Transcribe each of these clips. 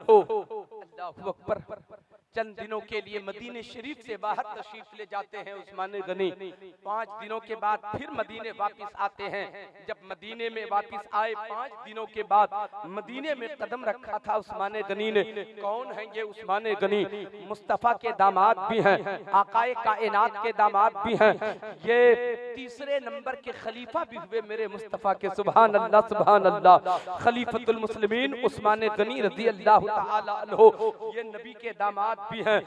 हो। अल्लाहु अकबर। चंद दिनों के लिए मदीने शरीफ से बाहर तशरीफ ले जाते हैं उस्मान गनी। 5 दिनों के बाद फिर मदीने वापस आते हैं। जब मदीने में वापस आए 5 दिनों के बाद मदीने में कदम रखा था उस्मान गनी ने। कौन है ये उस्मान गनी? मुस्तफ़ा के दामाद भी हैं, आकाए कायनात के दामाद भी हैं, ये तीसरे नंबर के खलीफा भी हुए मेरे मुस्तफ़ा के। सुभान अल्लाह सुभान अल्लाह। खलीफतुल मुस्लिमीन उस्मान गनी रज़ी अल्लाह तआला अन्हु ये नबी के दामाद भी हैं।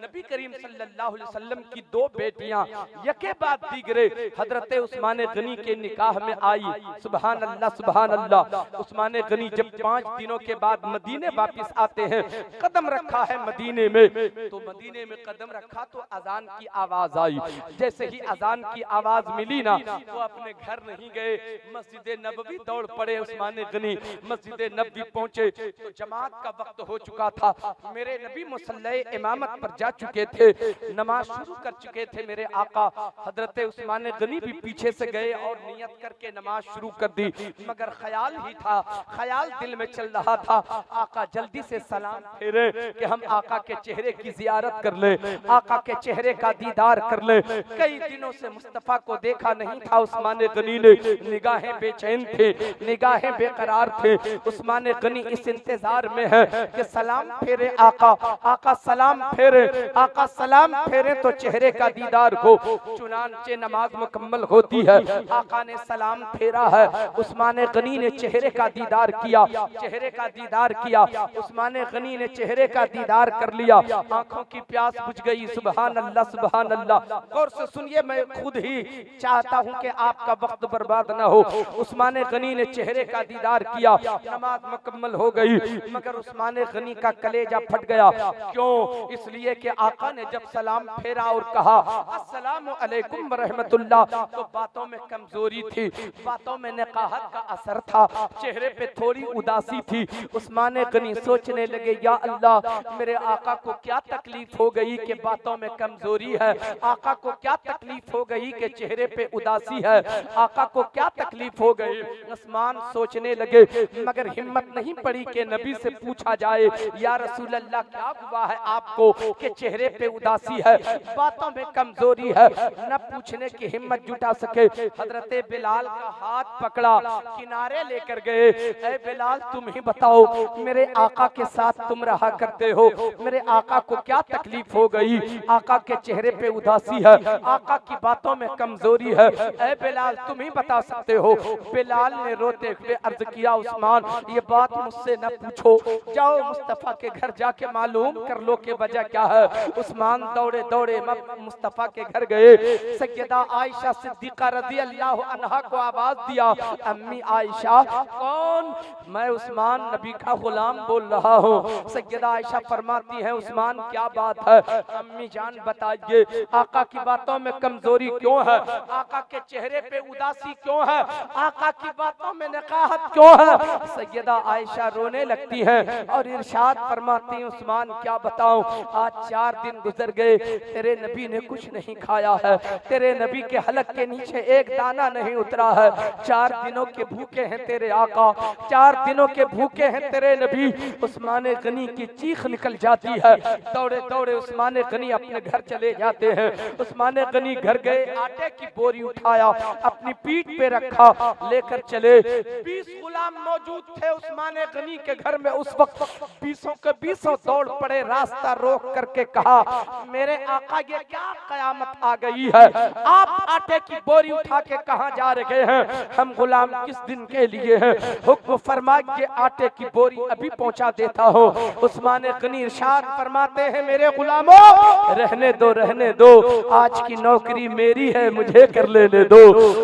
नबी करीम सल्लल्लाहु अलैहि वसल्लम की 2 बेटियां यके बाद दीगरे हजरत उस्मान गनी के निकाह में आई। सुभान अल्लाह सुभान अल्लाह। उस्मान गनी जब 5 दिनों के बाद मदीने वापस आते हैं, कदम रखा है मदीने में, तो मदीने में कदम रखा तो अजान की आवाज आई। जैसे ही अजान की आवाज मिली ना, वो अपने घर नहीं गए, मस्जिद नबवी दौड़ पड़े उस्मान गनी। मस्जिद नबवी पहुंचे तो जमात का वक्त हो चुका था। मेरे नबी मुसल्ले इमामत पर जा चुके थे, नमाज शुरू कर चुके थे मेरे आका। हजरत उस्मान गनी भी पीछे से गए और नियत करके नमाज शुरू कर दी। मगर ख्याल ही था, ख्याल दिल में चल रहा था, आका जल्दी से सलाम फेरे कि हम आका के चेहरे की जियारत कर ले, आका के चेहरे का दीदार कर ले। कई दिनों से मुस्तफा को देखा नहीं था उस्मान गनी ने। निगाहें बेचैन थे, निगाहें बेकरार थे। उस्मान गनी इस इंतजार में है कि सलाम फेरे आका, आका सलाम फेरे, आका सलाम फेरे तो चेहरे का दीदार हो। चुनांचे नमाज मुकम्मल होती है, आका ने सलाम फेरा है, उस्मान गनी ने चेहरे का दीदार किया, चेहरे का दीदार किया। उस्मान गनी ने चेहरे का दीदार कर लिया, आंखों की प्यास बुझ गई। सुभान अल्लाह सुभान अल्लाह। गौर से सुनिए, मैं खुद ही चाहता हूं कि आपका वक्त बर्बाद न हो। उस्मान गनी ने चेहरे का दीदार किया, नमाज मुकम्मल हो गई, मगर उस्मान गनी का कलेजा फट गया। क्यों? इसलिए कि आका ने जब सलाम फेरा और कहा अस्सलामु अलैकुम व रहमतुल्लाह, तो बातों में कमजोरी थी, बातों में नकाहत का असर था, चेहरे पे थोड़ी उदासी थी। उस्मान गनी सोचने लगे, या अल्लाह मेरे आका को क्या तकलीफ हो गई कि बातों में कमजोरी है, आका को क्या तकलीफ हो गई कि चेहरे पे उदासी है, आका को क्या तकलीफ हो गई। उस्मान सोचने लगे, मगर हिम्मत नहीं पड़ी कि नबी से पूछा जाए, या रसूल अल्लाह क्या हुआ है आपको कि चेहरे पे उदासी है, बातों में कमजोरी है। न पूछने की हिम्मत जुटा सके। हजरत बिलाल का हाथ पकड़ा, किनारे लेकर गए। ऐ बिलाल तुम ही बताओ, मेरे आका के साथ तुम रहा करते हो, मेरे आका को क्या तकलीफ हो गई, आका के चेहरे पे उदासी है, आका की बातों में कमजोरी है, ऐ बिलाल तुम ही बता सकते हो। बिलाल ने रोते हुए अर्ज किया, उस्मान ये बात मुझसे न पूछो, जाओ मुस्तफा के घर जाके मालूम कर लो कि वजह क्या है। उस्मान दौड़े दौड़े मुस्तफा के घर गए। सैयदा आयशा सिद्दीका रज़ी अल्लाह अन्हा को आवाज दिया, अम्मी आयशा। कौन? मैं उस्मान नबी का गुलाम बोल रहा हूँ। सैयदा आयशा फरमाती है, उस्मान क्या बात है? अम्मी जान बताइए, आका की बातों में कमजोरी क्यों है, आका के चेहरे पे उदासी क्यों है, आका की बातों में नकाहत क्यों है? सैयदा आयशा रोने लगती है और इरशाद फरमाती है, उस्मान क्या बताऊं, आज 4 दिन गुजर गए, तेरे नबी ने कुछ नहीं खाया है, तेरे नबी के हलक के नीचे एक दाना नहीं उतरा है। 4 दिनों के भूखे हैं तेरे आका, 4 दिनों के भूखे हैं तेरे नबी। उस्मान गनी की चीख निकल जाती है। दौड़े दौड़े उस्मान गनी अपने घर चले जाते हैं। उस्मान गनी घर गए, आटे की बोरी उठाया, अपनी पीठ पे रखा, लेकर चले। 20 गुलाम मौजूद थे उस्मान गनी के घर में उस वक्त। 20 के 20 दौड़ पड़े, रास्ता रोक करके कहा, मेरे आका ये क्या कयामत आ गई है, आप आटे की बोरी उठा के कहां जा रहे हैं, हम गुलाम किस दिन के लिए हैं, हुक्म फरमा के आटे की बोरी अभी पहुंचा देता हूं। उस्मान गनी इरशाद फरमाते हैं, मेरे गुलामों रहने दो, रहने दो, आज की नौकरी मेरी है, मुझे कर लेने दो,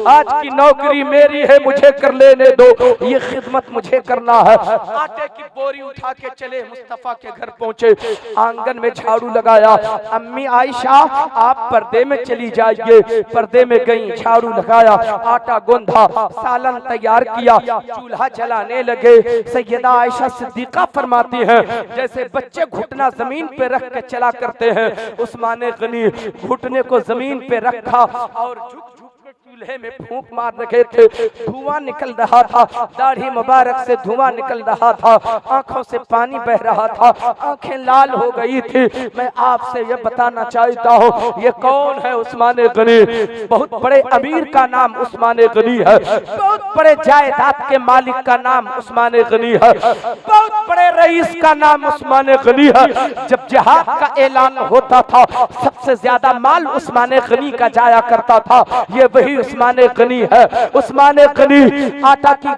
आज की नौकरी मेरी है, मुझे कर लेने दो, ये खिदमत मुझे करना है। आटे की बोरी उठा के चले, मुस्तफा के घर पहुंचे, आंगन में झाड़ू लगाया। अम्मी आयशा आप पर्दे में चली जाइए। पर्दे में गई, झाड़ू लगाया, आटा गूंधा, सालन तैयार किया, चूल्हा जलाने लगे। सैयदा आयशा सिद्दीका फरमाती हैं, जैसे बच्चे घुटना जमीन पे रख के चला करते हैं, उस्मान गनी घुटने को जमीन पे रखा और झुक झुक चूल्हे में फूंक मार रहे थे, धुआं निकल रहा था, दाढ़ी मुबारक से धुआं निकल रहा था, आंखों से पानी बह रहा था, आंखें लाल हो गई थी। मैं आपसे ये बताना चाहता हूँ, ये कौन है? उस्मान गनी। बहुत बड़े अमीर का नाम उस्मान गनी है, बहुत बड़े जायदाद के मालिक का नाम उस्मान गनी है, बहुत बड़े रईस का नाम उस्मान गनी है। जब जिहाद का ऐलान होता था, सबसे ज्यादा माल उस्मान गनी का जाया करता था। ये वही उस्मान गनी है। उस्मान गनी आटा की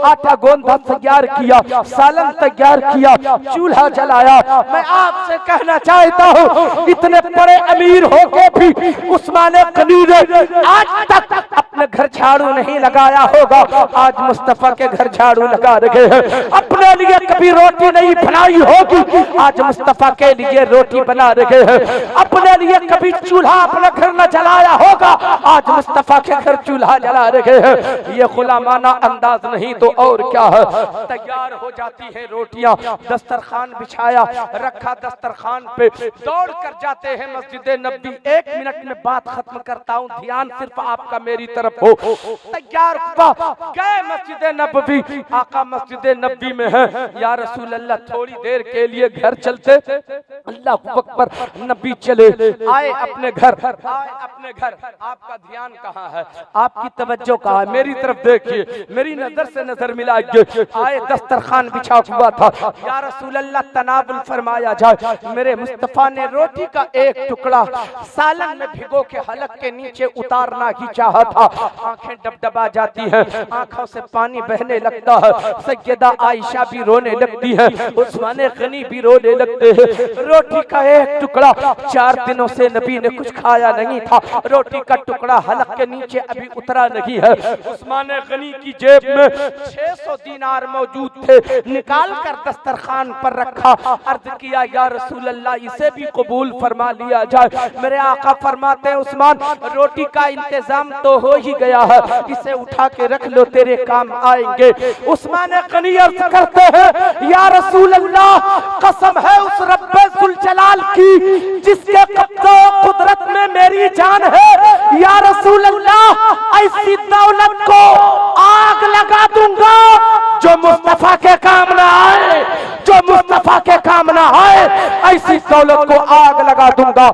आटा गोंदा तैयार किया, सालन तैयार किया, चूल्हा जलाया। मैं आपसे कहना चाहता हूँ, इतने बड़े अमीर होके भी उस्मान गनी ने आज तक अपने घर झाड़ू नहीं लगाया होगा। आज मुस्तफा के घर झाड़ू लगा रहे हैं। अपने लिए कभी रोटी नहीं बनाई होगी, आज मुस्तफा के लिए रोटी बना रहे हैं। अपने लिए कभी चूल्हा अपने घर न जलाया होगा, आज मुस्तफा के घर चूल्हा जला रहे हैं। ये गुलामाना अंदाज नहीं तो और क्या है। तैयार हो जाती है रोटियां, दस्तरखान बिछाया, रखा दस्तरखान पे, दौड़ कर जाते हैं मस्जिद नबी। 1 मिनट में बात खत्म करता हूँ, ध्यान सिर्फ आपका मेरी तरफ हो। तैयार गए मस्जिद नबी, आका मस्जिद नबी में है। या रसूल अल्लाह थोड़ी देर के लिए घर चलते, अल्लाह अकबर। नबी चले आए अपने घर, आए अपने घर। आपका ध्यान कहाँ है? आपकी तवज्जो कहाँ है? मेरी तरफ देखिए, मेरी नजर से नजर मिलाइए। आए, दस्तरखान बिछा हुआ था। या रसूल अल्लाह तनावुल फरमाया जाए। मेरे मुस्तफा ने रोटी का एक टुकड़ा सालन में भिगो के हलक के नीचे उतारना ही चाहा था। आंखें डबडबा जाती हैं, आंखों से पानी बहने लगता है। सैयदा आयशा भी रोने लगती है, उस्मान गनी भी रोने लगते हैं। रोटी का एक टुकड़ा, 4 दिनों से नबी ने कुछ खाया नहीं था। रोटी का टुकड़ा हलक के नीचे अभी उतरा नहीं है। उस्मान गनी की जेब में 600 दीनार मौजूद थे, निकाल कर दस्तरखान पर रखा। अर्ज किया, या रसूल अल्लाह इसे भी कबूल फरमा लिया जाए। मेरे आका फरमाते हैं, उस्मान रोटी का इंतजाम तो हो ही गया है, इसे उठा के रख लो, तेरे काम आएंगे। उस्मान गनी अर्ज करते हैं, या रसूल अल्लाह कसम है उस रब्बे जुल जलाल की जिसके कब्ज़ो कुदरत में मेरी जान है। या रसूल अल्लाह ऐसी दौलत को आग लगा दूंगा जो मुस्तफा के काम ना आए, जो मुस्तफा के काम ना आए, ऐसी दौलत को आग लगा दूंगा।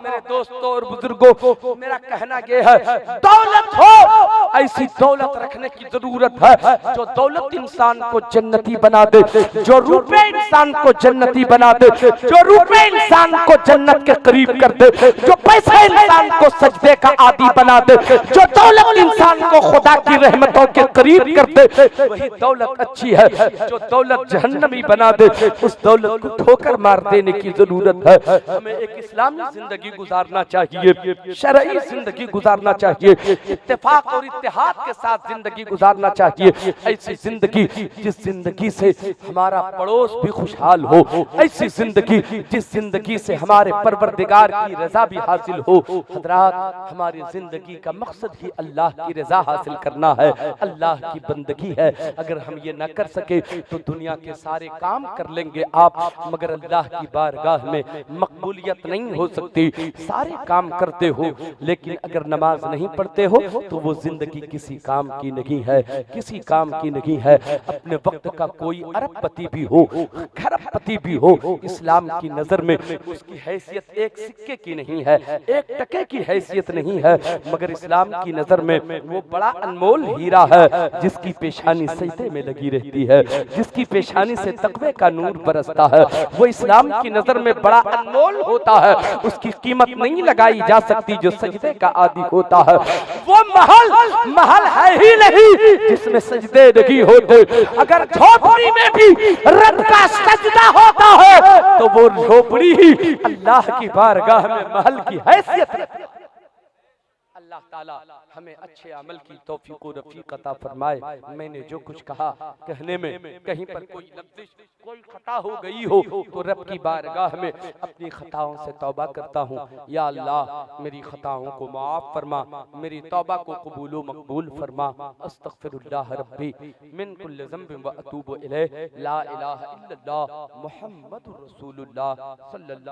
मेरे दोस्तों और बुजुर्गों, मेरा कहना यह है, दौलत हो, ऐसी दौलत रखने की जरूरत है जो दौलत इंसान को जन्नती बना दे, जो रुपए इंसान को जन्नती बना दे, जो रुपए इंसान को जन्नत के करीब कर दे, जो पैसा इंसान को सजदे का आदी बना दे, जो दौलत इंसान को खुदा की रहमतों के करीब कर दे, वही दौलत अच्छी है। जो दौलत जहन्नमी बना दे, उस दौलत को ठोकर मार देने की जरूरत है। हमें एक इस्लामी जिंदगी गुजारना चाहिए, शरई जिंदगी गुजारना चाहिए, इत्तेफाक और इत्तेहाद के साथ जिंदगी गुजारना चाहिए। ऐसी जिंदगी जिस जिंदगी से हमारा पड़ोस भी खुशहाल हो, ऐसी जिंदगी जिस जिंदगी से हमारे परवरदिगार की रजा भी हासिल हो। हजरात, हमारी जिंदगी का मकसद ही अल्लाह की रजा हासिल करना है, अल्लाह की बंदगी है। अगर हम ये न कर सके तो दुनिया के सारे काम कर लेंगे आप, मगर अल्लाह की बारगाह में मकबूलियत नहीं हो सकती। सारे काम करते हो लेकिन अगर नमाज नहीं पढ़ते हो तो वो जिंदगी किसी काम की नहीं है, किसी काम की नहीं है। अपने वक्त का कोई अरबपति भी हो, खरबपति भी हो, इस्लाम की नजर में उसकी हैसियत एक सिक्के की नहीं है, एक टके की हैसियत नहीं है, मगर इस्लाम की नजर में वो बड़ा अनमोल हीरा है जिसकी पेशानी सजदे में लगी रहती है, जिसकी पेशानी से तकवे का नूर बरसता है। वो इस्लाम की नजर में बड़ा अनमोल होता है, उसकी कीमत नहीं लगाई जा सकती जो सजदे का आदी होता है। वो महल है ही नहीं जिसमें सजदे नहीं होते। अगर झोपड़ी में भी रब का सजदा होता है तो वो झोपड़ी ही अल्लाह की बारगाह में महल की हैसियत है। अल्लाह ताला हमें अच्छे अमल की तौफीक और रफीक अता फरमाए। मैंने जो कुछ कहा कहने में कहीं पर कोई लफ्ज़ कोई खता हो गई हो तो रब की बारगाह में अपनी खताओं से तौबा करता हूँ। या अल्लाह मेरी खताओं को माफ फरमा, मेरी तौबा को कबूल व मकबूल फरमा। अस्तगफिरुल्लाह रब्बी मिन कुल्लि ज़ंबिन व अतूबु इलैह। ला इलाहा इल्लल्लाह मुहम्मदुर रसूलुल्लाह सल्लल्लाहु